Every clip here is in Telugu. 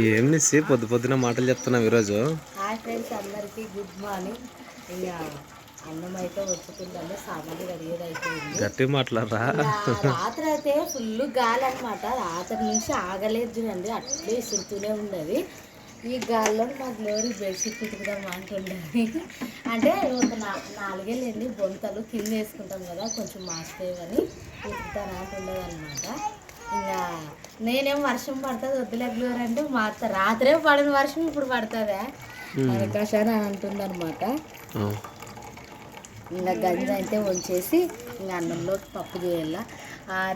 ఏం నిస్సి పొద్దు పొద్దున మాటలు చెప్తున్నావు ఈరోజు. హాయ్ ఫ్రెండ్స్, అందరికీ గుడ్ మార్నింగ్. ఇక అన్నం అయితే వచ్చుకుంటాము, సామాన్లు కడిగేది అయిపోయింది. గట్టి మాట్లాడరా. రాత్రి అయితే ఫుల్ గాలి అనమాట. రాత్రి నుంచి ఆగలేదు చూడండి, అట్లే ఇసురుతూనే ఉండదు. ఈ గాల్లో మా గ్లోరీ బెడ్షీట్ కుట్టుకుందాం అంటుండేది. అంటే ఒక నాలుగేళ్ళండి బొంతలు కింద వేసుకుంటాం కదా, కొంచెం మాస్టేవని కుట్టుతాను అంటుండదు అనమాట. ఇంకా నేనేం వర్షం పడుతుంది వద్దులే గ్లోరీ అంటే మా అత్త రాత్రే పడిన వర్షం ఇప్పుడు పడుతుందా అవకాశాన్ని అని అంటుంది అనమాట. ఇంకా గంజ అయితే వంచేసి ఇంకా అన్నంలో పప్పు చేయాల.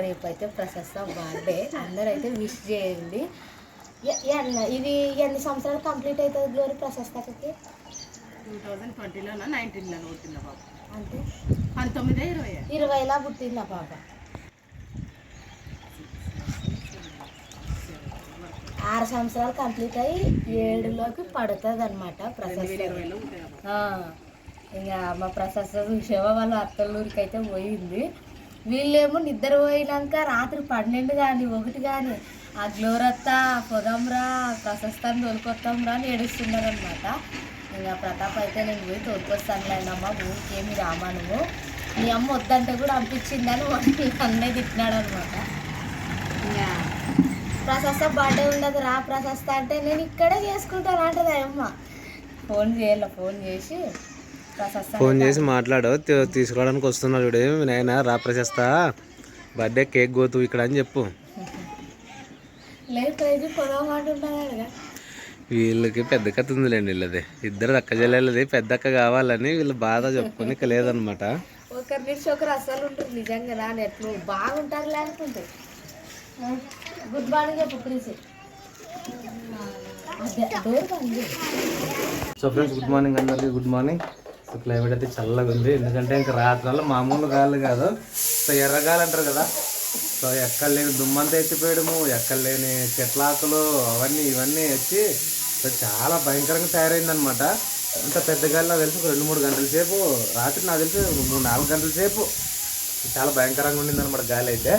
రేపు అయితే ప్రశస్త బర్త్డే, అందరూ అయితే విష్ చేయండి. ఇది ఎన్ని సంవత్సరాలు కంప్లీట్ అవుతుంది గ్లోరీ ప్రశస్తకి? 2020లోనా 19లో పుట్టిందా పాప? అంటే 19-20 పుట్టిందా పాప? 6 సంవత్సరాలు కంప్లీట్ అయ్యి 7లోకి పడుతుంది అనమాట ప్రశస్త. ఇంకా మా ప్రశస్త చూసేవా వాళ్ళ అత్తలూరికి అయితే పోయింది. వీళ్ళేమో నిద్ర పోయినాక రాత్రి 12 కానీ 1 కానీ ఆ గ్లోరత్త పొదంరా ప్రశస్తాన్ని తోలుకొస్తాంరా అని ఏడుస్తున్నారు అనమాట. ఇంకా ప్రతాప్ అయితే నేను పోయి తోలుకొస్తానులేనమ్మా, ఊరికేమి రామా నువ్వు, మీ అమ్మ వద్దంటే కూడా పంపించిందని అన్నీ తిట్టినాడు అనమాట. ఇంకా ప్రశస్త బర్త్డే ఉండదు రా ప్రశస్త అంటే, నేను ఇక్కడే చేసుకుంటాను అంటది అమ్మ. ఫోన్ చేసి ఫోన్ చేసి మాట్లాడు, తీసుకోవడానికి వస్తున్నాడు చూడే నాయన, రా ప్రశస్త బర్త్డే కేక్ గోతు ఇక్కడ అని చెప్పు. లేదు పొదమంటున్నాడుగా. వీళ్ళకి పెద్ద కథ ఉందిలేండి. వీళ్ళది ఇద్దరు అక్క చెల్లెలది పెద్ద అక్క కావాలని వీళ్ళు బాధ చెప్పుకొని ఇక లేదనమాట. ఒకరి నుంచి ఒకరు అస్సలు ఉంటుంది నిజంగా. నాన్న ఎట్లు బాగుంటారు లేకుంటే. గుడ్ మార్నింగ్ చెప్పు please. So friends, good morning అందరికీ. Good morning. సో క్లైమేట్ అయితే చల్లగా ఉంది, ఎందుకంటే ఇంకా రాత్రి మామూలు గాలి కాదు, సో ఎర్రగాలి అంటారు కదా. సో ఎక్కడ లేని దుమ్మంతా ఎత్తిపోయడము, ఎక్కడ లేని చెట్ల ఆకులు అవన్నీ ఇవన్నీ వచ్చి సో చాలా భయంకరంగా తయారైందనమాట. అంత పెద్ద గాలి నాకు తెలిసి 2-3 గంటల సేపు, రాత్రి నాకు తెలిసి 3-4 గంటల సేపు చాలా భయంకరంగా ఉండింది అనమాట గాలి అయితే.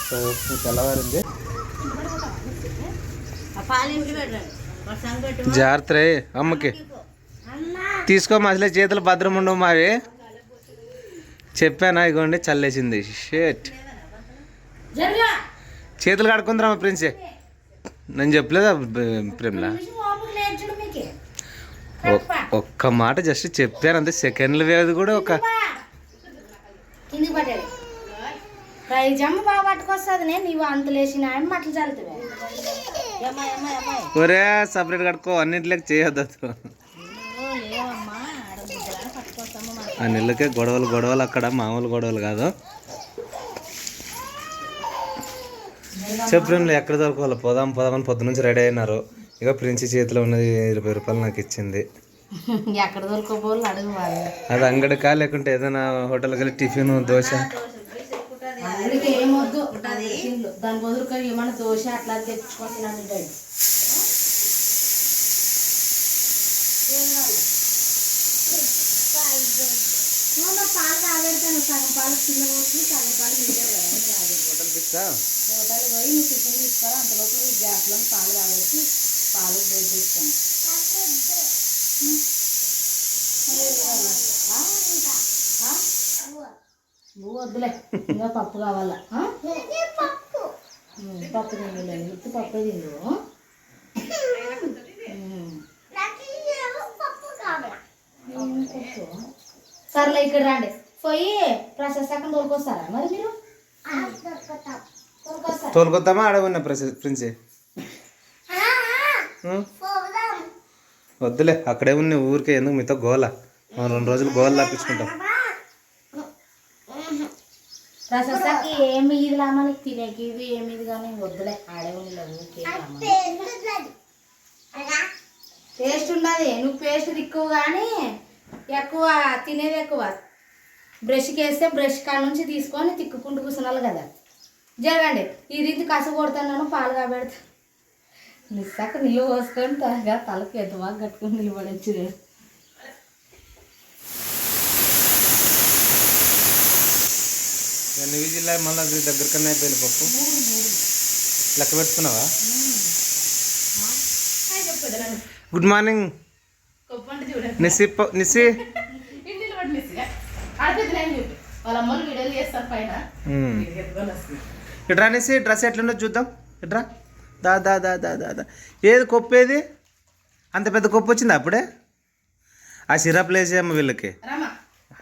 సో తెల్లవారింది. జాగ్రత్త అమ్మకి తీసుకో, అసలే చేతులు భద్రం ఉండవు మావి. చెప్పానా, ఇగోండి చల్లేసింది. షేట్ చేతులు కడుకుందిరా మా ప్రిన్సే, నేను చెప్పలేదా ప్రేమలా? ఒక్క మాట జస్ట్ చెప్పాను అంతే, సెకండ్లు వేది కూడా ఒక ఒరే సపరేట్ కడుకో, అన్నింటిలోకి చేయొద్దు. ఆ నెలకే గొడవలు అక్కడ మామూలు గొడవలు కాదు. చెప్పండి ఎక్కడ దొరకాలి, పోదామని పొద్దు నుంచి రెడీ అయినారు. ఇక ప్రిన్సి చేతిలో ఉన్నది 20 రూపాయలు నాకు ఇచ్చింది. ఎక్కడ దొరకపోవాలి అడుగు. అది అంగడికా లేకుంటే ఏదైనా హోటల్కి వెళ్ళి టిఫిన్ దోశ ఏమొద్దు, దాని బదులు ఏమన్నా దోశ అట్లా తెచ్చుకోవాల్సిన పాలు కాబెడతాను. సగం పాలు కింద పోసి సగం పాలు హోటల్ పోయి నువ్వు టిఫిన్ తీసుకోరా, అంతలోపు గ్యాస్లో పాలు కాబట్టి పాలు బ్రెడ్ ఇస్తాను. నువ్వు వద్దులే, ఇంకా పప్పు కావాలా? పప్పు తినలేదు, ఉత్తి పప్పే తిందు. సర్లే ఇక్కడ రండి, పోయి ప్రశస్తకం తోలుకొస్తారా మరి మీరు? తోలుకొద్దామా అడగన్న ప్రిన్సే? వద్దులే, అక్కడే ఉన్న ఊరికే ఎందుకు మీతో గోల, 2 రోజులు గోల తప్పించుకుంటాం. ప్రశస్తకి ఏమి ఇది లామని తినేకి ఇది ఏమి ఇది కానీ వద్దులే, ఆడే ఊరికే టేస్ట్ ఉండదు. నువ్వు పేస్ట్ తిక్కువ కానీ ఎక్కువ తినేది ఎక్కువ. బ్రష్కి వేస్తే బ్రష్ కాడ నుంచి తీసుకొని తిక్కుకుంటూ కూర్చున్నాను కదా. జరగండి, ఈ రీతి కసు కొడుతున్నాను, పాలు కాబెడతా. నిస్సాక నీళ్ళు పోసుకొని తాగా తలకి ఎంత బాగా కట్టుకొని నిలబడచ్చు. జిల్లా మళ్ళీ దగ్గర కన్నా అయిపోయింది పప్పు. లెక్క పెట్టుకున్నావా? గుడ్ మార్నింగ్ కొప్పండి చూడండి నిసి ఇంటిలో పడి మిస్గా ఆడపిద్ద నేను చూపి వాళ్ళ అమ్మలు వీడియోలు చేస్తారు పైన ఎత్తుకొని వస్తుంది ఇట్రా నిసి డ్రెస్ ఎట్లుండో చూద్దాం ఇట్రా దా దా దా దా దా దా ఏది కొప్పేది అంత పెద్ద కొప్పు వచ్చింది అప్పుడే ఆ సిరప్ వేసేయమ్మ వీళ్ళకి రామా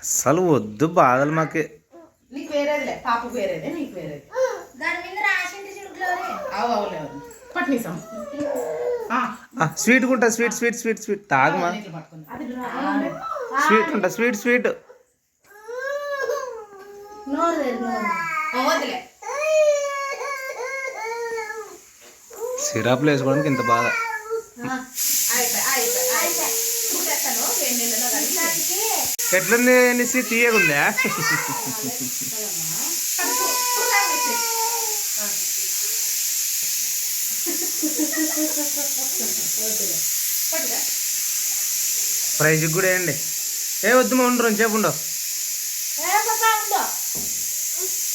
అసలు వద్దు బాధలు మాకి నీకు వేరేదిలే పాపకు వేరేదే నీకు వేరేది దాని మీద రాసింది చూడు గ్లోరీ. అవు అవులేవు పట్టినీసం స్వీట్ ఉంటుంది స్వీట్ స్వీట్ స్వీట్ స్వీట్ తాగమా స్వీట్ ఉంటుంది స్వీట్ స్వీట్ నోరు తెరు, నోరు. వదిలే సిరప్లు వేసుకోవడానికి ఇంత బాధ అయిపోయి చూడేస్తాను 2 నెలల్లో కలిసి ఎట్లుంది నిసి తీయగుందా ప్రైజ్ కూడా వేయండి ఏ వద్దు మా ఉండరు చెప్పు ఉండవు ఏ పాపా ఉందో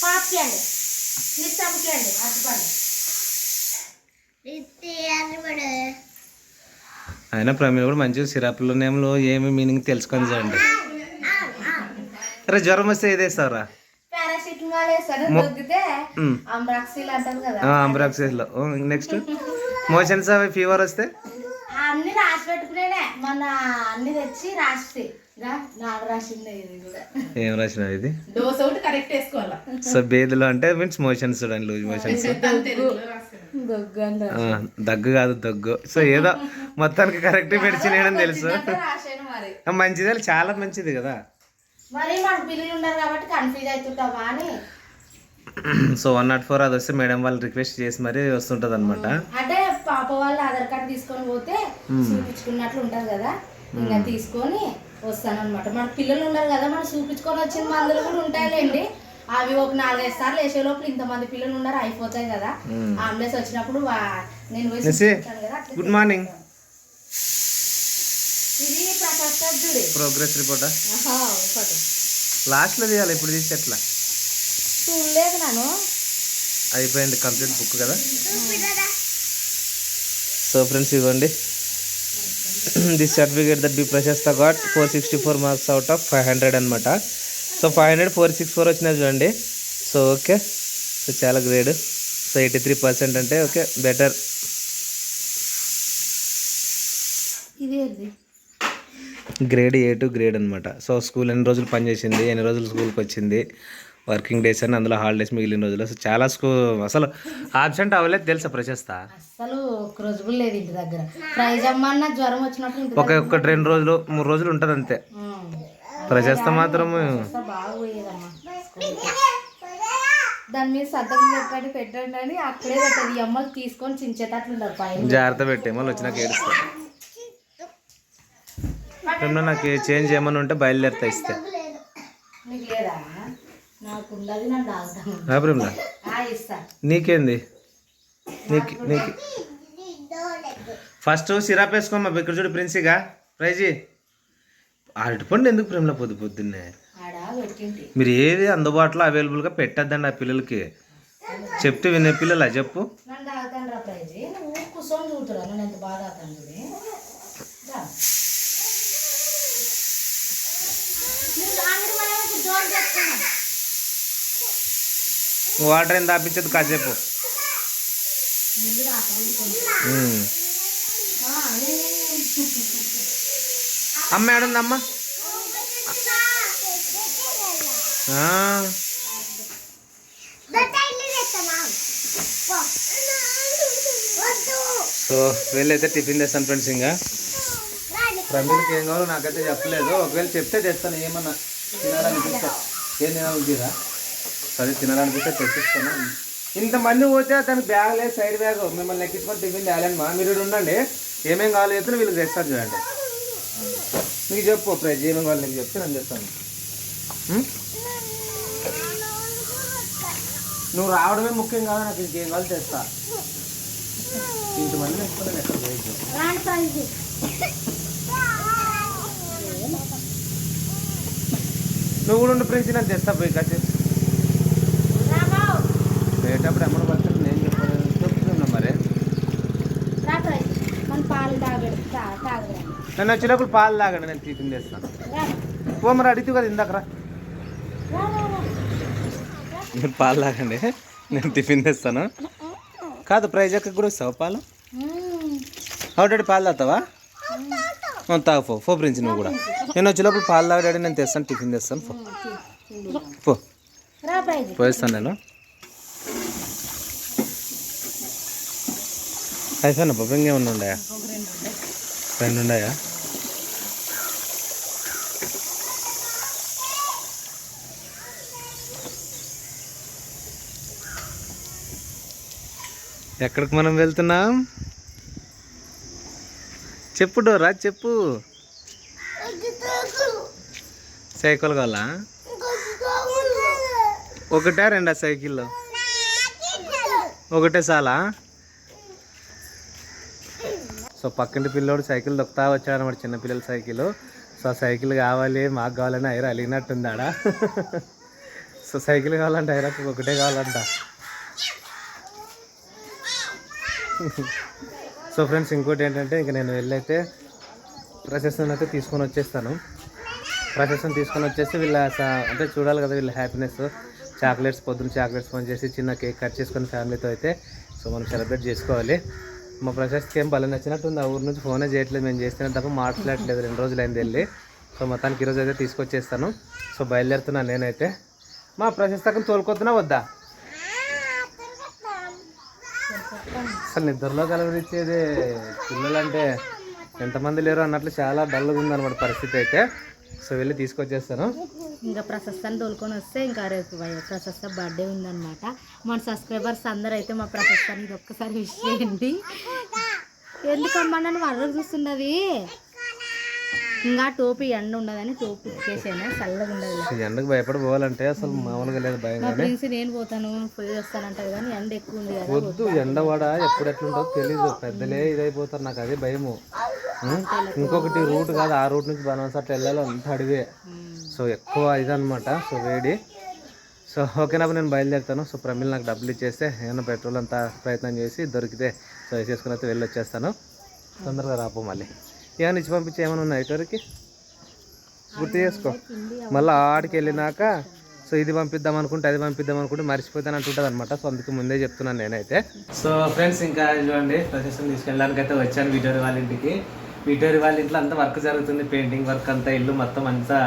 పాపకి అండి నిత్తానికి అండి అట్టుపండి అయినా ప్రమీల కూడా మంచిగా సిరప్లు నేమ్లో ఏమి మీనింగ్ తెలుసుకొని చూడండి అరే జ్వరం వస్తే ఏదేస్తావురా పారాసిటమాల్ వేస్తాను తగ్గితే అంబ్రాక్సిల్ అంటారు కదా అంబ్రాక్సిస్లో నెక్స్ట్ మోషన్స్ అవి ఫీవర్ వస్తే అన్ని రాసి పెట్టుకునేనే మన అన్ని తెచ్చి రాసి నాకు రాసింది ఇది కూడా ఏం రాసిన ఇది డోస్ ఒకటి కరెక్ట్ వేసుకోవాలా సో బేదులు అంటే మీన్స్ మోషన్స్ చూడండి లూజ్ మోషన్స్ దగ్గు అంటారు. దగ్గు కాదు దగ్గు సో ఏదో మొత్తానికి కరెక్ట్ మెడిసిన్ వేయడం తెలుసు రాసాను మరి మంచిది చాలా మంచిది కదా మరి మన పిల్లలు ఉన్నారు కాబట్టి కన్ఫ్యూజ్ అవుతుంటావా అని సో 104 అది వస్తే మేడం వాళ్ళు రిక్వెస్ట్ చేసి మరీ వస్తుంటది అనమాట అంటే పాప వాళ్ళు ఆధార్ కార్డు తీసుకొని పోతే చూపించుకున్నట్లు ఉంటది కదా ఇంకా తీసుకొని వస్తాను అనమాట మన పిల్లలు ఉన్నారు కదా మనం చూపించుకొని వచ్చిన మందులు కూడా ఉంటాయిలేండి అవి ఒక 4-5 సార్లు వేసే లోపల ఇంతమంది పిల్లలు ఉన్నారు అయిపోతాయి కదా అంబులెన్స్ వచ్చినప్పుడు నేను పోయి చూపించాను కదా అట్లా గుడ్ మార్నింగ్ ఇది ప్రశస్త ప్రోగ్రెస్ రిపోర్టా ఒకటి లాస్ట్లో తీయాలి ఇప్పుడు తీస్తే ఎట్లా చూడలేదు నేను అయిపోయింది కంప్లీట్ బుక్ కదా సో ఫ్రెండ్స్ ఇవ్వండి దిస్ సర్టిఫికేట్ దట్ బి ప్రశస్త గాట్ 464 మార్క్స్ అవుట్ ఆఫ్ 500 అనమాట సో 500 464 వచ్చినాయి చూడండి సో ఓకే సో చాలా గ్రేడ్ సో 83% అంటే ఓకే బెటర్ ఇదేంటి గ్రేడ్ A2 గ్రేడ్ అనమాట సో స్కూల్ ఎన్ని రోజులు పనిచేసింది ఎన్ని రోజులు స్కూల్కి వచ్చింది వర్కింగ్ డేస్ అని అందులో హాలిడేస్ మిగిలిన రోజులు సో చాలా అసలు ఆబ్సెంట్ అవ్వలేదు తెలుసా ప్రశస్త అసలు ఒక్క రోజు కూడా లేదు ఇంటి దగ్గర ప్రైజ్ అమ్మన్న జ్వరం వచ్చినప్పుడు ఇంటి ఒకటి 2 రోజులు 3 రోజులు ఉంటుంది అంతే ప్రశస్త మాత్రం బాగా పోయేదమ్మా దాని మీద సద్దం పెట్టండి అని అక్కడే పెట్టదు ఈ అమ్మలు తీసుకొని చించేటట్లు ఉండదు పైన జాగ్రత్త పెట్టే మళ్ళీ వచ్చినాక ఏడుస్తా నాకు చేంజ్ ఏమన్నా ఉంటే బయలుదేరుతా ఇస్తే నీకు లేదా నాకు ఉండదు నన్ను తాగుతాను ప్రేమలా ఇస్తా నీకేంది నీకు నీకు ఫస్ట్ సిరాప్ వేసుకోమ్మా ఇక్కడ చూడు ప్రిన్సిగా ప్రైజీ అరటిపండు ఎందుకు ప్రేమలో పొద్దున్నే ఆడ పెట్టింటి మీరు ఏది అందుబాటులో అవైలబుల్గా పెట్టద్దండి ఆ పిల్లలకి చెప్తే వినే పిల్లలా చెప్పు నన్ను తాగుతాను రా ప్రైజ్ నువ్వు కూర్చొని చూతురా నన్ను ఎంత బాగా తాగుతాను చూడు వాటర్ ఏం తాపించదు కాసేపు అమ్మ ఏడుందమ్మ సో వెళ్ళైతే టిఫిన్ తెస్తాను ఫ్రెండ్స్ ఇంకా ప్రమీలకి ఏం కావాలో నాకైతే చెప్పలేదు ఒకవేళ చెప్తే తెస్తాను ఏమన్నా తినాలనిపిస్తా ఏం తినాలనిపిరా సరే తినాలనిపిస్తే తెచ్చిస్తాను ఇంతమంది పోతే తనకి బ్యాగ్ లేదు సైడ్ బ్యాగ్ మిమ్మల్ని ఎక్కించుకొని టిఫిన్ తేయాలని మా మీరు ఉండండి ఏమేం కావాలో చెప్తే వీళ్ళకి తెస్తాను చూడండి నీకు చెప్పు ప్రైజ్ ఏమేం కావాలి నీకు చెప్తే నేను తెస్తాను నువ్వు రావడమే ముఖ్యం కాదు నాకు ఇంకేం కావాలి తెస్తా ఇంతమంది ఎక్కడ నువ్వు కూడా ఉండి ప్రిన్స్ నాకు తెస్తా పోయి కాసేపు పోయేటప్పుడు అమ్మను పడుతుంది నేను చెప్పాను చెప్తున్నా మరి మన పాల పాలు తాగడం నన్ను వచ్చినప్పుడు పాలు తాగండి, నేను టిఫిన్ చేస్తాను. పో మరి అడిగితే కదా ఇందాకరా, మీరు పాలు తాగండి, నేను టిఫిన్ తెస్తాను. కాదు ప్రైజ్ ఎక్కడ కూడా ఇస్తావా పాలు? ఆల్రెడీ పాలు తాగుతావా? తాగు పో ప్రిన్స్, నువ్వు కూడా. నేను వచ్చేటప్పుడు పాలు తాగడాడి, నేను తెస్తాను, టిఫిన్ తెస్తాను. పో పోయిస్తాను నేను. అయిపోయినా పాప, ఇంకేమన్నా ఉన్నాయా? 2 ఉన్నాయా? ఎక్కడికి మనం వెళ్తున్నాం చెప్పు డోరా, చెప్పు. సైకిల్ కావాలా? ఒకటే 2 సైకిల్లో? ఒకటే చాలా? సో పక్కింటి పిల్లోడు సైకిల్ దొక్కుతా వచ్చాడు అనమాట, చిన్నపిల్లల సైకిల్. సో ఆ సైకిల్ కావాలి, మాకు కావాలని ఐరా అలిగినట్టుంది ఆడ. సో సైకిల్ కావాలంటే ఐరాకు ఒకటే కావాలంట. సో ఫ్రెండ్స్, ఇంకోటి ఏంటంటే ఇంక నేను వెళ్ళైతే ప్రొసెషన్ అయితే తీసుకొని వచ్చేస్తాను. ప్రొసెషన్ తీసుకొని వచ్చేసి వీళ్ళ అంటే చూడాలి కదా వీళ్ళ హ్యాపీనెస్. చాక్లెట్స్, పొద్దున్న చాక్లెట్స్ ఫోన్ చేసి చిన్న కేక్ కట్ చేసుకొని ఫ్యామిలీతో అయితే సో మనం సెలబ్రేట్ చేసుకోవాలి. మా ప్రశస్తికి ఏం భలే నచ్చినట్టుంది, ఆ ఊరు నుంచి ఫోనే చేయట్లేదు, మేము చేస్తేనే తప్ప మాట్లాడట్లేదు. 2 రోజులు అయింది వెళ్ళి. సో మొత్తానికి ఈరోజు అయితే తీసుకొచ్చేస్తాను. సో బయలుదేరుతున్నాను నేనైతే. మా ప్రశస్తకం తోలుకొద్దునా వద్దా? అసలు నిద్రలో కలవరిచ్చేది పిల్లలంటే ఎంతమంది లేరు అన్నట్లు చాలా డల్గా ఉందన్నమాట పరిస్థితి అయితే. సో వెళ్ళి తీసుకొచ్చేస్తాను. ఇంకా ప్రశస్తాన్ని తోలుకొని వస్తే ఇంకా రేపు ప్రశస్త బర్త్డే ఉందన్నమాట. మన సబ్స్క్రైబర్స్ అందరూ అయితే మా ప్రశస్తాన్ని ఇది ఒక్కసారి విష్ చేయండి. ఎందుకమ్మా నన్ను వరకు చూస్తున్నది? ఇంకా టోపీ ఎండ ఉండదని టోపీ ఇచ్చేసాను, చల్లగా ఉండదు. ఎండకు భయపడి పోవాలంటే అసలు మామూలుగా లేదు, భయం. నేను పోతాను పోయి వస్తానంటారు కానీ ఎండ ఎక్కువ ఉంది కదా. వద్దు, ఎండవాడ ఎప్పుడు ఎట్లుంటుందో తెలీదు, పెద్దలే ఇదైపోతారు, నాకు అదే భయము. ఇంకొకటి రూట్ కాదు, ఆ రూట్ నుంచి బనారస్ అట్లా వెళ్ళాలి, అంత అడివే. సో ఎక్కువ ఇదనమాట, సో వేడి. సో ఓకేనప్పుడు నేను బయలుదేరుతాను. సో ప్రమిళ నాకు డబ్బులు ఇచ్చేస్తే ఏమైనా పెట్రోల్ అంతా ప్రయత్నం చేసి దొరికితే సో వేసేసుకుని అయితే వెళ్ళి వచ్చేస్తాను. తొందరగా రాపో. మళ్ళీ ఏమైనా ఇచ్చి పంపించి ఏమైనా ఉన్నాయి ఇటువరకు గుర్తు చేసుకో. మళ్ళీ ఆడికి వెళ్ళినాక సో ఇది పంపిద్దాం అనుకుంటే అది పంపిద్దాం అనుకుంటే మర్చిపోతాను అంటుంటుంది అనమాట. సో అందుకు ముందే చెప్తున్నాను నేనైతే. సో ఫ్రెండ్స్, ఇంకా చూడండి ప్రొసెషన్ తీసుకెళ్ళడానికి అయితే వచ్చాను వీటోరి వాళ్ళ ఇంటికి. వీటోరి వాళ్ళ ఇంట్లో అంతా వర్క్ జరుగుతుంది, పెయింటింగ్ వర్క్ అంతా, ఇల్లు మొత్తం అంతా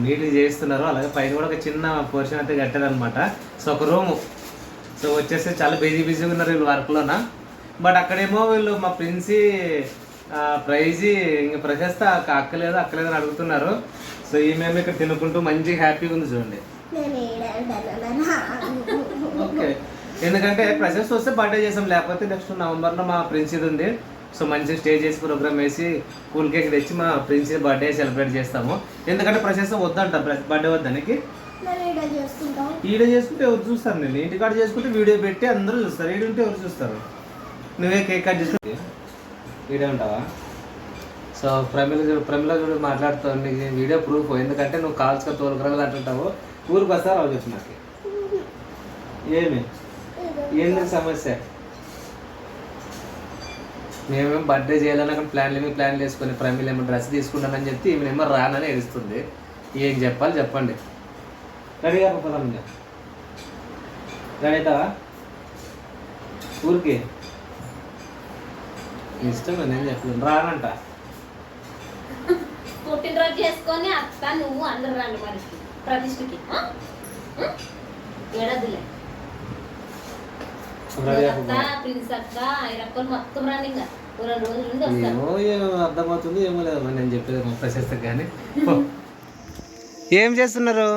నీట్గా చేస్తున్నారు. అలాగే పైన కూడా ఒక చిన్న పోర్షన్ అయితే కట్టారనమాట. సో ఒక రూము. సో వచ్చేసి చాలా బిజీగా ఉన్నారు వీళ్ళు వర్క్లోన. బట్ అక్కడేమో వీళ్ళు మా ప్రిన్సీ ప్రైజీ ఇంకా ప్రశస్త అక్కలేదు అని అడుగుతున్నారు. సో ఈమెమో ఇక్కడ తినుకుంటూ మంచిగా హ్యాపీగా ఉంది చూడండి. ఓకే, ఎందుకంటే ప్రశస్త వస్తే బర్త్డే చేసాం, లేకపోతే నెక్స్ట్ నవంబర్లో మా ప్రిన్సీది ఉంది. సో మంచిగా స్టే చేసి ప్రోగ్రామ్ వేసి కూల్ కేక్ తెచ్చి మా ప్రిన్సీ బర్త్డే సెలబ్రేట్ చేస్తాము. ఎందుకంటే ప్రశస్త వద్దంట, బర్త్డే వద్దానికి. ఈడ చేసుకుంటే ఎవరు చూస్తారు? నేను ఇంటికాడ చేసుకుంటే వీడియో పెట్టి అందరూ చూస్తారు, ఈడ ఉంటే ఎవరు చూస్తారు? నువ్వే కేక్ కట్ చేసుకుంటే వీడియో ఉంటావా? సో ప్రమిళ చూడు మాట్లాడుతుంది, వీడియో ప్రూఫ్. ఎందుకంటే నువ్వు కాల్స్గా తోలుకురాలు అంటుంటావు, ఊరికి వస్తారు రావు చెప్పి నాకు. ఏంది సమస్య? మేమేమో బర్త్డే చేయాలని అక్కడ ప్లాన్లు వేసుకొని ప్రమిళ ఏమో డ్రెస్ తీసుకుంటానని చెప్తే ఈమెనేమో రానని ఏడుస్తుంది. ఏం చెప్పాలి చెప్పండి. రెడీగా పోదాం, రెడీ అవుతావా? ఊరికి ఇష్టం నేను చెప్పలేదు, రానంట. పుట్టినరోజు చేసుకొని అత్త నువ్వు అందరు రండి మనిషికి ప్రతిష్ఠకి ఏడదులే. ప్రిన్స్ అక్క ఐరక్కలు మొత్తం రండి. ఇంకా 2 రోజుల నుండి ఏమో అర్థమవుతుంది, ఏమో లేదు నేను చెప్పేది మా ప్రశస్త. కానీ ఏం చేస్తున్నారు?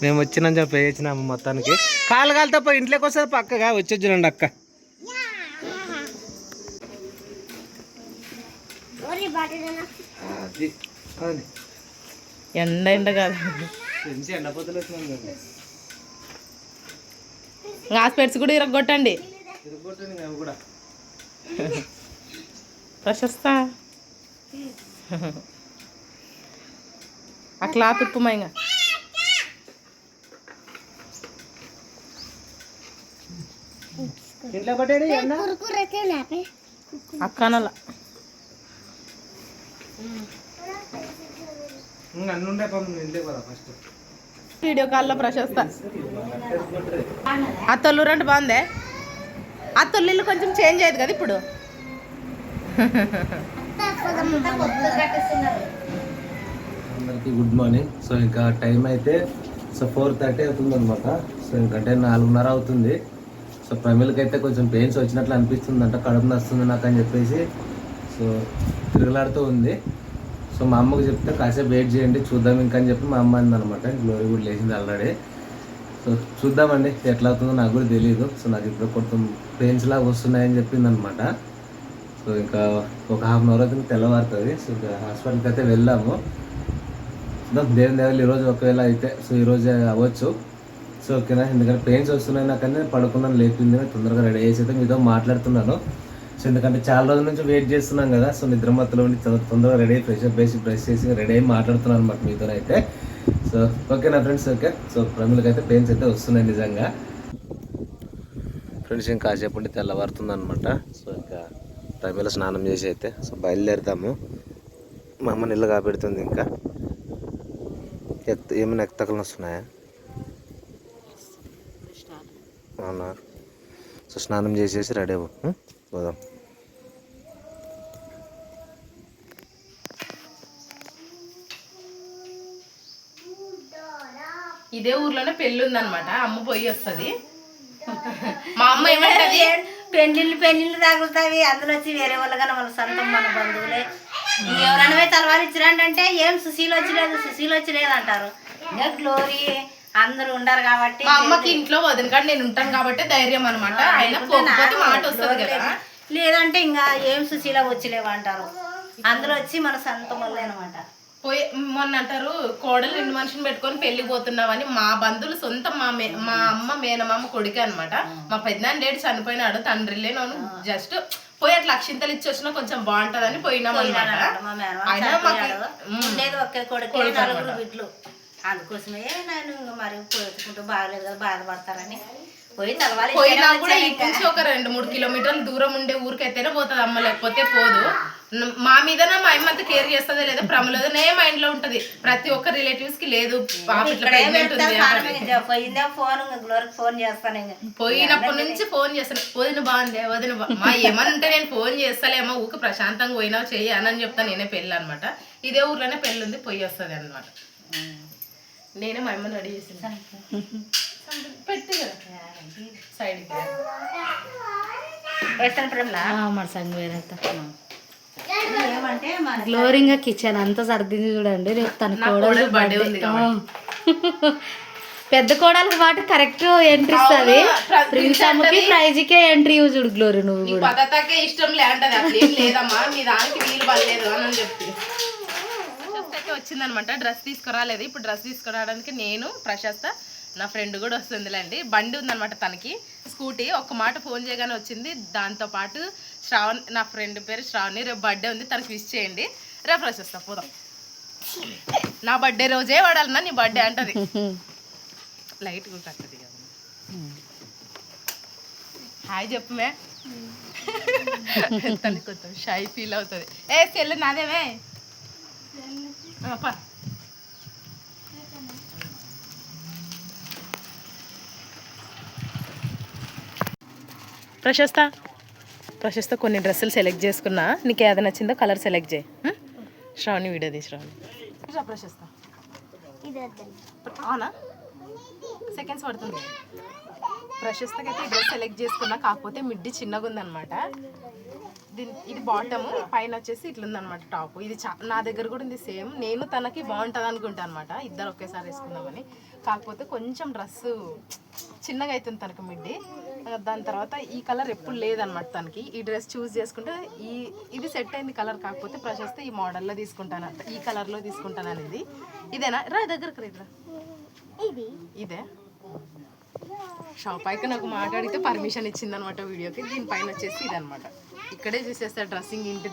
మేము వచ్చినాం చెప్పి వేయించినాము మొత్తానికి. కాలు తప్ప ఇంట్లోకి వస్తుంది పక్కగా వచ్చి చూడండి అక్క. ఎండ కాదు, ఎండపోతలు వచ్చినాం కదా. స్పెట్స్ కూడా ఇరగొట్టండి. కూడా ప్రశస్త ఆ క్లాత్ ఉప్పుమా. ఇంకా ఇంట్లో పట్టాడు అక్కనల అన్నీ ఉండే పంపి ఇంట్లో కదా ఫస్ట్ వీడియో కాల్లో ప్రశస్త అత్తొల్లూరు అంటే బాగుందే అత్తొల్లు కొంచెం చేంజ్ అయ్యేది కదా ఇప్పుడు అందరికీ గుడ్ మార్నింగ్. సో ఇంకా టైం అయితే సో 4:30 అవుతుంది అనమాట. సో ఇంకంటే 4:30 అవుతుంది. సో ప్రమిళకి అయితే కొంచెం పెయిన్స్ వచ్చినట్లు అనిపిస్తుంది అంట, కడుపు నస్తుంది నాకు అని చెప్పేసి సో తిరుగులాడుతూ ఉంది. సో మా అమ్మకు చెప్తే కాసేపు వెయిట్ చేయండి చూద్దాం ఇంకా అని చెప్పి మా అమ్మ అందనమాట. గ్లోరీ కూడా లేచింది ఆల్రెడీ. సో చూద్దామండి ఎట్లా అవుతుందో నాకు కూడా తెలియదు. సో నాకు ఇప్పుడు కొంచెం పెయిన్స్ లాగా వస్తున్నాయని చెప్పింది అనమాట. సో ఇంకా ఒక ½ అవర్ అయితే తెల్లవారుతుంది. సో ఇంకా హాస్పిటల్కి అయితే వెళ్ళాము. చూద్దాం దేవుని దేవాలి ఈరోజు ఒకవేళ అయితే సో ఈరోజు అవ్వచ్చు. సో ఓకేనా, ఎందుకంటే పెయిన్స్ వస్తున్నాయి నాకన్నా పడుకున్నాను, లేపింది తొందరగా రెడీ చేసి అయితే మీతో మాట్లాడుతున్నాను. సో ఎందుకంటే చాలా రోజుల నుంచి వెయిట్ చేస్తున్నాం కదా. సో నిద్రమత్తులో ఉండి తొందరగా రెడీ అయ్యి ఫ్రెష్ అప్ వేసి బ్రష్ చేసి రెడీ అయ్యి మాట్లాడుతున్నాను అనమాట మీతోనైతే. సో ఓకే నా ఫ్రెండ్స్, ఓకే. సో ప్రముఖులకి అయితే పెయిన్స్ అయితే వస్తున్నాయి నిజంగా ఫ్రెండ్స్. ఇంకా కాసేపు ఉండి తెల్లవారుతుంది అనమాట. సో ఇంకా ప్రమిళ స్నానం చేసి అయితే సో బయలుదేరుతాము. మా అమ్మ నీళ్ళు కాబెడుతుంది. ఇంకా ఏమైనా ఎక్తకలు వస్తున్నాయా? అవునా? సో స్నానం చేసేసి రెడీ అవ్వు, పోదాం. ఇదే ఊర్లోనే పెళ్ళి ఉందన్నమాట. అమ్మ పోయి వస్తుంది. మా అమ్మ ఏమంటది, పెళ్ళిళ్ళు తగులుతాయి అందులో వచ్చి వేరే వాళ్ళు కానీ మన సొంతం మన బంధువులే ఎవరైనా తలవారు ఇచ్చిరంటే ఏం సుశీలు వచ్చిలేదు అంటారు. ఇంకా గ్లోరీ అందరూ ఉండరు కాబట్టి మా అమ్మకి ఇంట్లో వదిన కాదు నేను ఉంటాను కాబట్టి ధైర్యం అనమాట. ఆయన పోకపోతే మాట వస్తుంది కదా, లేదంటే ఇంకా ఏం సుశీల వచ్చిలేవు అంటారు. అందులో వచ్చి మన సొంతం వాళ్ళే అనమాట. పోయి మొన్న అంటారు కోడలు 2 మనిషిని పెట్టుకొని పెళ్లికి పోతున్నావని. మా బంధువులు సొంత మా అమ్మ మేనమామ కొడుకే అనమాట. మా పెద్దనాన్న డాడీ చనిపోయినాడు, తండ్రి లేను. జస్ట్ పోయి అట్లా అక్షింతలు ఇచ్చి వచ్చినా కొంచెం బాగుంటదని పోయినాం అనమాట. ఉండేది ఒకే కొడుకు, 4 బిడ్డలు. అందుకోసమే నేను మరి పోసుకుంటూ బాగలేదు కదా బాధపడతారని పోయినా కూడా ఇటు నుంచి ఒక 2-3 కిలోమీటర్లు దూరం ఉండే ఊరికైతేనే పోతుంది అమ్మ, లేకపోతే పోదు. మా మీద మా అమ్మ అంతా కేర్ చేస్తుందో లేదో ప్రమలోదనే మైండ్ లో ఉంటది. ప్రతి ఒక్క రిలేటివ్స్ కి లేదు పోయినప్పటి నుంచి ఫోన్ చేస్తాను. వదిన బాగుంది, వదిన మా ఏమని ఉంటే నేను ఫోన్ చేస్తాలేమో ఊరికి ప్రశాంతంగా పోయినా చెయ్యి అని చెప్తాను. నేనే పెళ్ళి అనమాట. ఇదే ఊర్లోనే పెళ్ళి ఉంది, పోయి వస్తుంది అనమాట. నేనే మా అమ్మని రెడీ చేసాను. పెట్టి కదా సైడ్ గ్లోరింగ్ కిచెన్ అంతా సర్దింది చూడండి. రేపు తన కోడలు బర్త్డే ఉంది. పెద్ద కోడలకు పాటు కరెక్ట్ ఎంట్రీ ఇస్తుంది. ప్రైజ్కే ఎంట్రీ చూడు గ్లోరీ. నువ్వు కూడా పద్ధతకే ఇష్టం లేదంటది. అట్లా ఏం లేదమ్మా, మీ దానికి వీలు పడలేదు అని చెప్తే వచ్చిందనమాట. డ్రెస్ తీసుకురాలేదు. ఇప్పుడు డ్రెస్ తీసుకురావడానికి నేను ప్రశస్త నా ఫ్రెండ్ కూడా వస్తుందిలేండి. బండి ఉందనమాట తనకి, స్కూటీ. ఒక్క మాట ఫోన్ చేయగానే వచ్చింది. దాంతోపాటు శ్రావణ్, నా ఫ్రెండ్ పేరు శ్రావణి, రేపు బర్త్డే ఉంది, తనకి విష్ చేయండి. రేపు ప్రశస్త పోదాం. నా బర్త్డే రోజే వాడాలన్నా నీ బర్త్డే అంటది. లైట్ కూడా కట్టది కదా. హాయ్ చెప్పుమే. తనకి కొంచెం షై ఫీల్ అవుతుంది. ఏ సెల్లు నాదేమే ప్రశస్త కొన్ని డ్రెస్సులు సెలెక్ట్ చేసుకున్నా. నీకు ఏది నచ్చిందో కలర్ సెలెక్ట్ చేయి. శ్రావణి వీడియో తీ. శ్రావణి ప్రశస్త అవునా? సెకండ్స్ పడుతుంది. ప్రశస్తకి అయితే ఈ డ్రెస్ సెలెక్ట్ చేసుకున్నా, కాకపోతే మిడ్డీ చిన్నగా ఉందన్నమాట. ఇది బాటమ్, పైన వచ్చేసి ఇట్లుందనమాట టాప్. ఇది నా దగ్గర కూడా ఉంది సేమ్. నేను తనకి బాగుంటుంది అనుకుంటా అనమాట, ఇద్దరు ఒకేసారి వేసుకుందామని. కాకపోతే కొంచెం డ్రెస్సు చిన్నగా అవుతుంది తనకి మిడ్డీ. దాని తర్వాత ఈ కలర్ ఎప్పుడు లేదనమాట తనకి. ఈ డ్రెస్ చూస్ చేసుకుంటే ఇది సెట్ అయింది కలర్. కాకపోతే ప్రశస్త ఈ మోడల్లో తీసుకుంటాను, ఈ కలర్లో తీసుకుంటాను అనేది. ఇదేనా? రా దగ్గరకు రా. ఇదే షాప్ అయితే నాకు మాట్లాడితే పర్మిషన్ ఇచ్చిందనమాట వీడియోకి. దీనిపైన వచ్చేసి ఇదనమాట. ఇక్కడే చూసేస్తారు డ్రెస్సింగ్. ఇంటి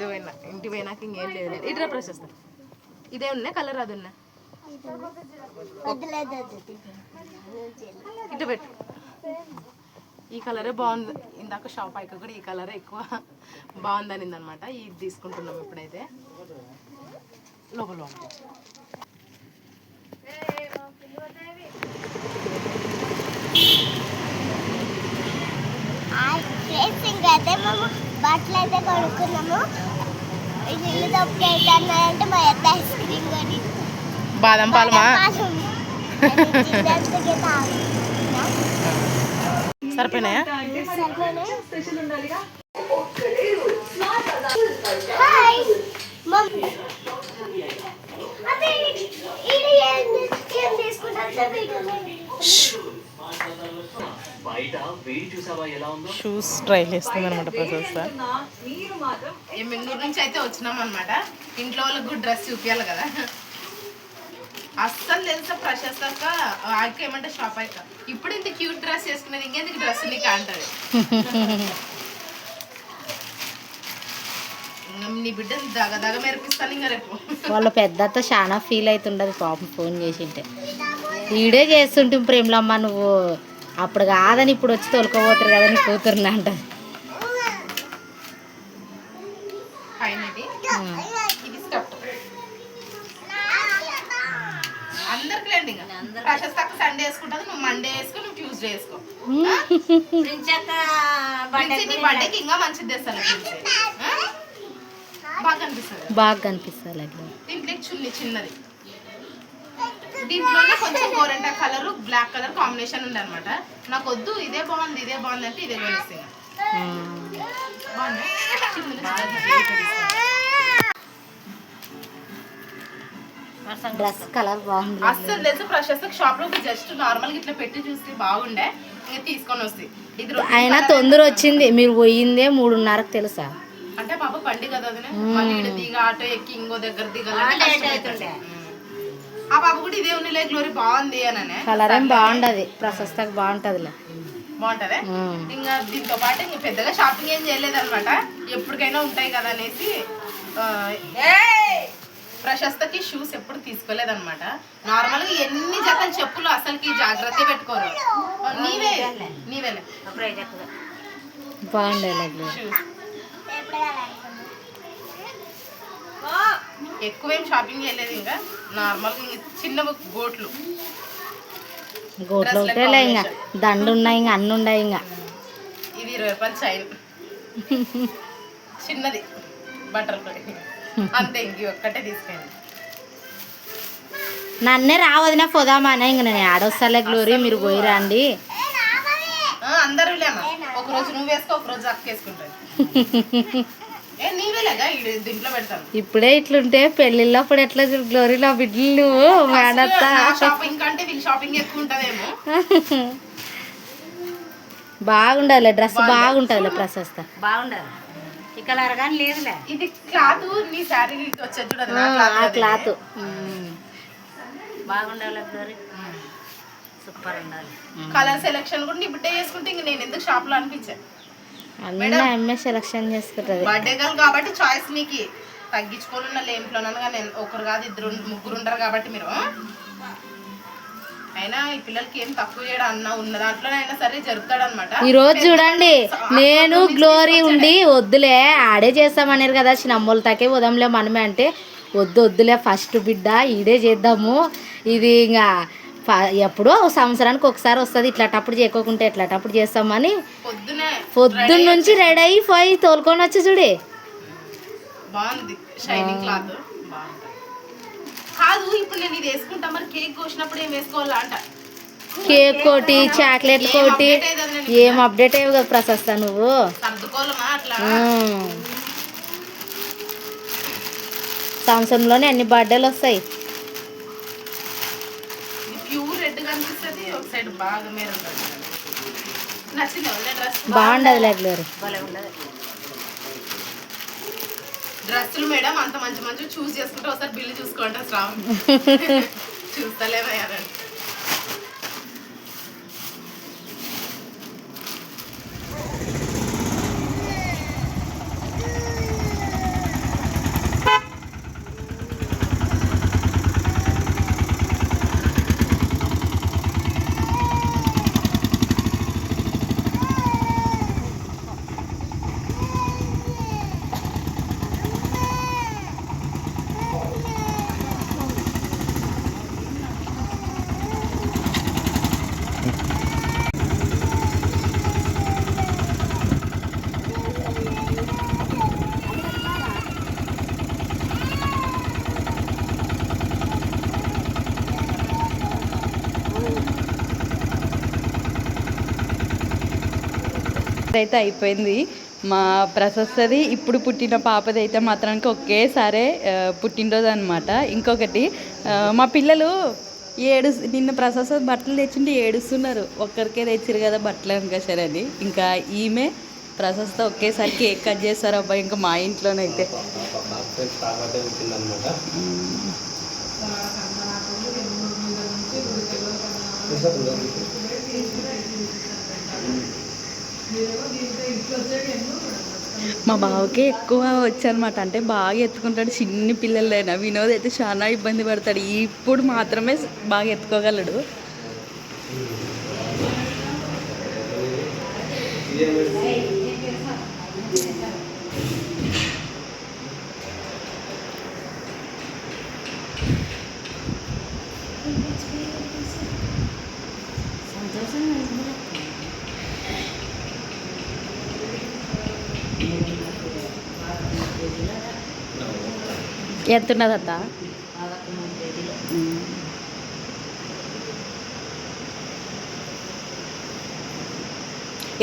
పోయినాక ఇంకేం లేదు. ఇట్లా ప్రశస్త ఇదే ఉన్నాయి కలర్, అది ఉన్నా ఇట్లా పెట్టు. ఈ కలరే బాగుంది. ఇందాక షాప్ అయిక కూడా ఈ కలర్ ఎక్కువ బాగుందనింది అనమాట. ఇది తీసుకుంటున్నాం ఇప్పుడైతే. లోపల అయితే మేము బట్టలు అయితే కొనుక్కున్నాము. ఇల్లు తప్పు అంటే మా యొక్క ఐస్ క్రీమ్ కొని బాదం పాలమా సరిపోయినాయా? షూస్ ట్రై చేస్తుంది అనమాట ప్రొసెస్. మెంగూరు నుంచి అయితే వచ్చినాం అనమాట. ఇంట్లో వాళ్ళకి కూడా డ్రెస్ చూపించాలి కదా. అస్సలు తెలుసా ప్రశస్తక ఆక ఏమంటే షాప్ అయ్యాక ఇప్పుడు ఇంత క్యూట్ డ్రెస్ వేసుకునేది ఇంకెందుకు డ్రెస్ నీకు అంటది. నీ బిడ్డ దగ మెరిపిస్తాను ఇంకా రేపు. వాళ్ళ పెద్దతో చాలా ఫీల్ అవుతుండదు పాపం ఫోన్ చేసింటే. ఈడే చేస్తుంటే ప్రేమలమ్మ నువ్వు అప్పుడు కాదని ఇప్పుడు వచ్చి తోలుకోపోతారు కదా నీ కూతురుని అంట. అందరికి ప్రశస్తక సండే వేసుకుంటుంది. నువ్వు మండే వేసుకో, నువ్వు ట్యూస్డే వేసుకో. బర్త్డేకి ఇంకా మంచిది తెస్తాను. బాగా కనిపిస్తుంది. దీంట్లో చున్నీ చిన్నది. దీంట్లోనే కొంచెం గోరెంటా కలర్ బ్లాక్ కలర్ కాంబినేషన్ ఉంది అనమాట. నాకు వద్దు ఇదే బాగుంది ఇదే బాగుంది అంటే ఇదే కొనిస్తాను. డ్రెస్ కలర్ బాగుంది. అస్సలు తెలుసు ప్రశస్తకు షాప్ లో జస్ట్ నార్మల్ గా ఇట్లా పెట్టి చూస్తే బాగుండే ఇంకా తీసుకొని వస్తే. ఇది అయినా తొందర వచ్చింది. మీరు పోయిందే 3:30కి తెలుసా? అంటే పాప బండి కదా అది మళ్ళీ ఇక్కడ దిగ ఆటో ఎక్కి ఇంకో దగ్గర దిగాలి. ఆ పాప కూడా ఇదే ఉన్నలే గ్లోరీ బాగుంది అని. కలర్ ఏం బాగుండదు, ప్రశస్తకు బాగుంటదిలే. బాగుంటది. ఇంకా దీంతో పాటు ఇంకా పెద్దగా షాపింగ్ ఏం చేయలేదు అనమాట. ఎప్పటికైనా ఉంటాయి కదా అనేసి ప్రశస్తకి షూస్ ఎప్పుడు తీసుకోలేదన్నమాట. నార్మల్ గా ఎన్ని జతలు చెప్పులు అసలుకి జాగ్రత్త పెట్టుకోరు. నీవేలే బాగుండాలి. ఎక్కువేం షాపింగ్ చేయలేదు. ఇంకా నార్మల్ గా చిన్న గోట్లు ఒకటేలే. ఇంకా దండు ఉన్నాయి, ఇంకా అన్ని ఉన్నాయి. ఇంకా ఇది 20 రూపాయలు చైన్ చిన్నది బట్టర్ఫ్లై అంతే. ఇంక ఒక్కటే తీసుకెళ్ళి నన్నే రావదినా పోదామా. ఇంక నేను ఆడొస్తాలే గ్లోరీ, మీరు పోయి రండి. అందరూ లేమా ఒక రోజు నువ్వు వేసుకో, ఒక రోజు అక్క వేసుకుంటాను. ఇప్పుడే ఇట్లుంటే పెళ్ళిళ్ళప్పుడు ఎట్లా గ్లోరీలో బిడ్డలు నువ్వు మేనత్త. బాగుండాలి డ్రెస్, బాగుంటది ప్రశస్త బాగుండాలి. ఈ కలర్ కానీ లేదులే. ఇది క్లాత్ నీ శారీ వచ్చేది చూడదు. ఆ క్లాత్ బాగుండాలి గ్లోరీ, సూపర్ ఉండాలి. కలర్ సెలెక్షన్ కూడా నీ బిడ్డ చేసుకుంటే ఇంక నేను ఎందుకు షాప్ లో అనిపించాను. అమ్మే సెలక్షన్ చేసుకుంటది. బర్త్డే గర్ల్ కాబట్టి చాయిస్ మీకు తగ్గించుకోవాలన్న లేంట్లోనూ కానీ ఒకరు కాదు ఇద్దరు ముగ్గురు ఉంటారు కాబట్టి మీరు. అయినా ఈ పిల్లలకి ఏం తక్కువ చేయడం అన్న ఉన్న దాంట్లోనైనా సరే జరుగుతాడు అనమాట. ఈ రోజు చూడండి నేను గ్లోరీ ఉండి వద్దులే ఆడే చేస్తామన్నారు కదా చిన్నమ్మోళ్ళ తాకే వదంలే మనమే అంటే వద్దులే ఫస్ట్ బిడ్డ ఈడే చేద్దాము. ఇది ఇంకా ఎప్పుడో సంవత్సరానికి ఒకసారి వస్తుంది. ఇట్లాటప్పుడు చేయకోకుంటే ఎట్లాటప్పుడు చేస్తామని పొద్దున్న నుంచి రెడీ అయిపోయి తోలుకొని వచ్చి చూడే. బాగుంది షైనింగ్ క్లాత్ కాదు. ఇప్పుడు నేను ఇది వేసుకుంటా, మరి కేక్ కోసినప్పుడు ఏం వేసుకోవాలా అంట. కేక్ కోటి చాక్లెట్ కోటి ఏం అప్డేట్ అయ్యావు కదా ప్రశస్త నువ్వు. సర్దుకోవాలమా అట్లా. సంవత్సరంలోనే అన్ని బర్త్డేలు వస్తాయి. ప్యూర్ రెడ్ కనిపిస్తుంది, ఒక సైడ్ బాగా మీరు నచ్చింది డ్రెస్. బాగుండదు గ్లోరీ. డ్రెస్సులు మేడం అంత మంచి మంచి చూస్ చేసుకుంటే ఒకసారి బిల్లు చూసుకోండి. శ్రావణ్ చూస్తలేమయ్యారండి. అయితే అయిపోయింది. మా ప్రశస్తది ఇప్పుడు పుట్టిన పాపది అయితే మాత్రానికి ఒకేసారి పుట్టినరోజు అనమాట. ఇంకొకటి మా పిల్లలు నిన్న ప్రశస్త బట్టలు తెచ్చింటే ఏడుస్తున్నారు. ఒక్కరికే తెచ్చిరు కదా బట్టలు అనుక సరే అని. ఇంకా ఈమె ప్రశస్త ఒకేసారి కేక్ కట్ చేస్తారు అబ్బాయి. ఇంకా మా ఇంట్లోనైతే మా బావకే ఎక్కువ వచ్చనమాట. అంటే బాగా ఎత్తుకుంటాడు చిన్ని పిల్లలైనా. వినోద్ అయితే చాలా ఇబ్బంది పడతాడు. ఇప్పుడు మాత్రమే బాగా ఎత్తుకోగలడు. ఎంతున్నది అత్త?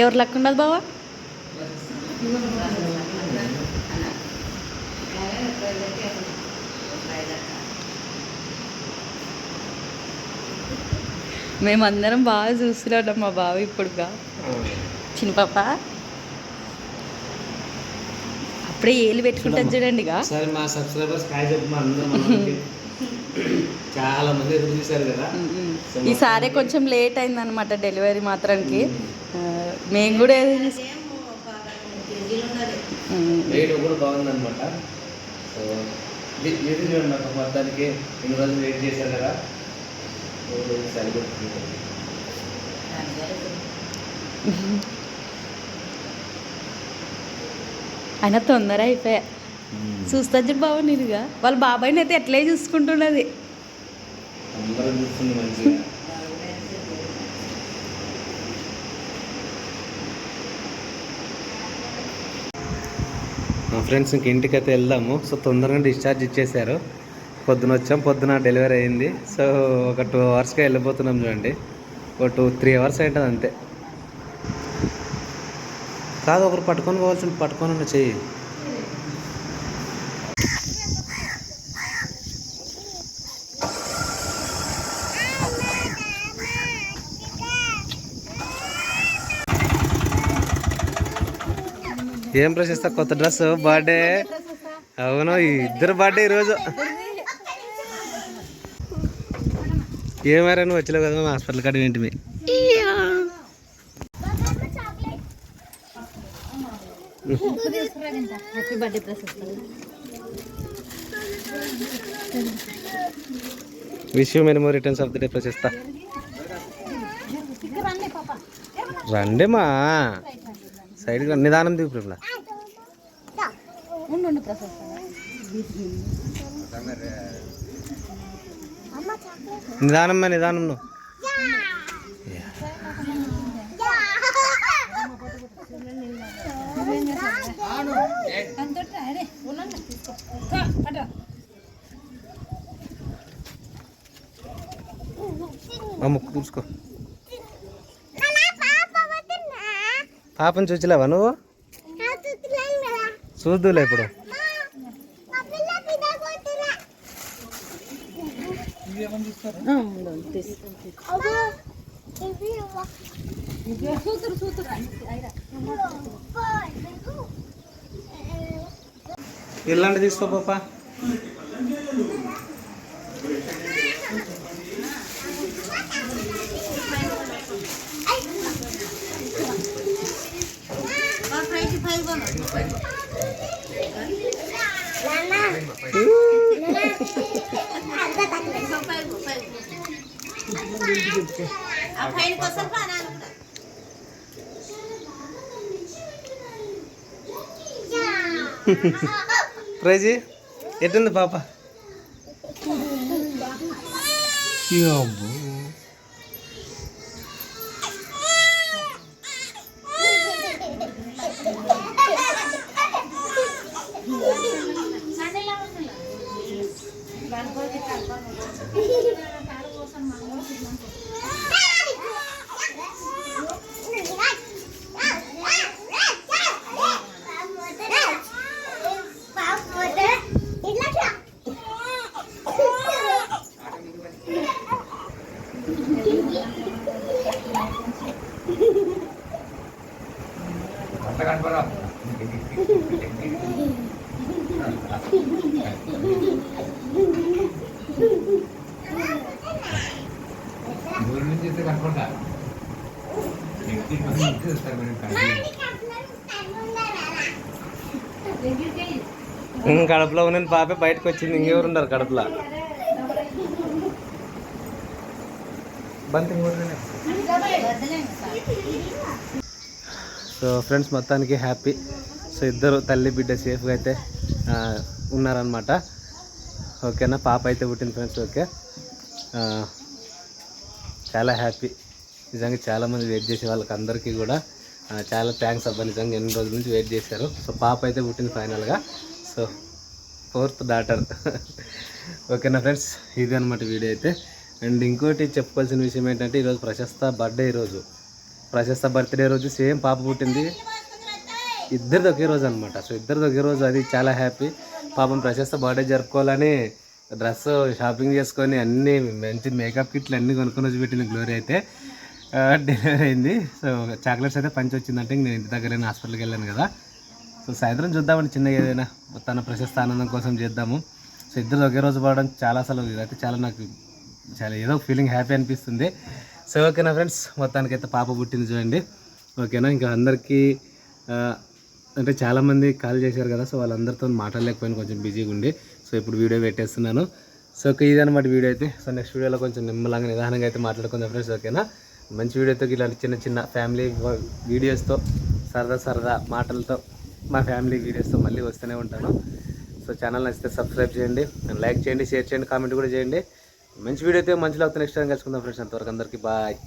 ఎవరు లెక్క ఉన్నది బావా? మేమందరం బాగా చూస్తున్నాం మా బావ ఇప్పుడుగా. చిన్న పాప అప్పుడే ఏళ్ళు పెట్టుకుంటుంది చూడండి. సరే మా సబ్స్క్రైబర్స్ హాయ్ చెప్పమా. చాలా మంది ఎదురు చూశారు కదా. ఈసారి కొంచెం లేట్ అయిందనమాట డెలివరీ మాత్రానికి. మేము కూడా వెయిట్ కూడా బాగుందనమాట. సో ఇది చూడండి నాకు మొత్తానికి ఇన్ని రోజులు వెయిట్ చేశారు కదా. సరిపోతుంది. అయినా తొందర అయిపోయా. చూస్తా చూడు బాబు నీరుగా. వాళ్ళ బాబాయ్ని అయితే ఎట్లే చూసుకుంటున్నది. అందరం చూస్తుంది మంచిగా. మా ఫ్రెండ్స్ ఇంక ఇంటికైతే వెళ్దాము. సో తొందరగా డిశ్చార్జ్ ఇచ్చేసారు. పొద్దున వచ్చాం, పొద్దున డెలివరీ అయింది. సో ఒక 2 అవర్స్గా వెళ్ళిపోతున్నాం చూడండి. ఒక 2-3 అవర్స్ అవుతుంది అంతే. కాదు ఒకరు పట్టుకొని పోవాల్సింది. పట్టుకొని ఉన్న చెయ్యి. ఏం ప్రశ్నిస్తా? కొత్త డ్రెస్ బర్త్డే. అవును, ఇద్దరు బర్త్డే ఈరోజు. ఏమారా నువ్వు వచ్చలేవు కదా హాస్పిటల్ కాడ ఏంటి? Wish you many more returns of the day ప్రశస్త. రండి మా సైడ్గా నిదానం దిగు ప్రిపుల. నిదానమ్మా నిదానం. నువ్వు ముక్కు చూసుకో. పాపను చూచలేవా నువ్వు? చూద్దులే ఇప్పుడు. ఇలాంటి తీసుకో పాప. ప్రైజీ ఎట్టుంది పాప? కడుపులో ఉన్న పాపే బయటకు వచ్చింది, ఇంకెవరు ఉన్నారు కడుపులో. సో ఫ్రెండ్స్ మొత్తానికి హ్యాపీ. సో ఇద్దరు తల్లి బిడ్డ సేఫ్గా అయితే ఉన్నారనమాట. ఓకేనా, పాప అయితే పుట్టింది ఫ్రెండ్స్. ఓకే, చాలా హ్యాపీ. నిజంగా చాలామంది వెయిట్ చేసే వాళ్ళకి అందరికీ కూడా చాలా థ్యాంక్స్ అబ్బా. నిజంగా ఎన్ని రోజుల నుంచి వెయిట్ చేశారు. సో పాప అయితే పుట్టింది ఫైనల్గా. So 4th daughter. ఓకేనా ఫ్రెండ్స్, ఇది అనమాట వీడియో అయితే. అండ్ ఇంకోటి చెప్పుకోవాల్సిన విషయం ఏంటంటే ఈరోజు ప్రశస్త బర్త్డే. ఈరోజు ప్రశస్త బర్త్డే రోజు సేమ్ పాప పుట్టింది. ఇద్దరిది ఒకే రోజు అనమాట. సో ఇద్దరిది ఒకే రోజు, అది చాలా హ్యాపీ. పాపం ప్రశస్త బర్త్డే జరుపుకోవాలని డ్రెస్ షాపింగ్ చేసుకొని అన్నీ మంచి మేకప్ కిట్లు అన్నీ కొనుక్కొని వచ్చి పెట్టింది గ్లోరీ అయితే. డెలివరీ అయింది. సో చాక్లెట్స్ అయితే పంచి వచ్చిందంటే నేను ఇంటి దగ్గర హాస్పిటల్కి వెళ్ళాను కదా. సో సాయంత్రం చూద్దామని చిన్నగా ఏదైనా తన ప్రశస్త ఆనందం కోసం చేద్దాము. సో ఇద్దరు ఒకే రోజు పడడం చాలా అసలు ఇదైతే చాలా నాకు చాలా ఏదో ఫీలింగ్ హ్యాపీ అనిపిస్తుంది. సో ఓకేనా ఫ్రెండ్స్, మొత్తానికైతే పాప పుట్టింది చూడండి. ఓకేనా, ఇంకా అందరికీ అంటే చాలామంది కాల్ చేశారు కదా. సో వాళ్ళందరితో మాట్లాడలేకపోయినా కొంచెం బిజీగా ఉండి. సో ఇప్పుడు వీడియో పెట్టేస్తున్నాను. సో ఇదన్నమాట వీడియో అయితే. సో నెక్స్ట్ వీడియోలో కొంచెం నిమ్మలంగా నిదానంగా అయితే మాట్లాడుకుందాం ఫ్రెండ్స్. ఓకేనా, మంచి వీడియోతో ఇలాంటి చిన్న చిన్న ఫ్యామిలీ వీడియోస్తో సరదా మాటలతో మా ఫ్యామిలీ వీడియోస్తో మళ్ళీ వస్తూనే ఉంటాను. సో ఛానల్ నచ్చితే సబ్స్క్రైబ్ చేయండి, లైక్ చేయండి, షేర్ చేయండి, కామెంట్ కూడా చేయండి. మంచి వీడియో అయితే మంచిలో నెక్స్ట్ టైం కలుసుకుందాం ఫ్రెండ్స్. అంతవరకు అందరికీ బాయ్.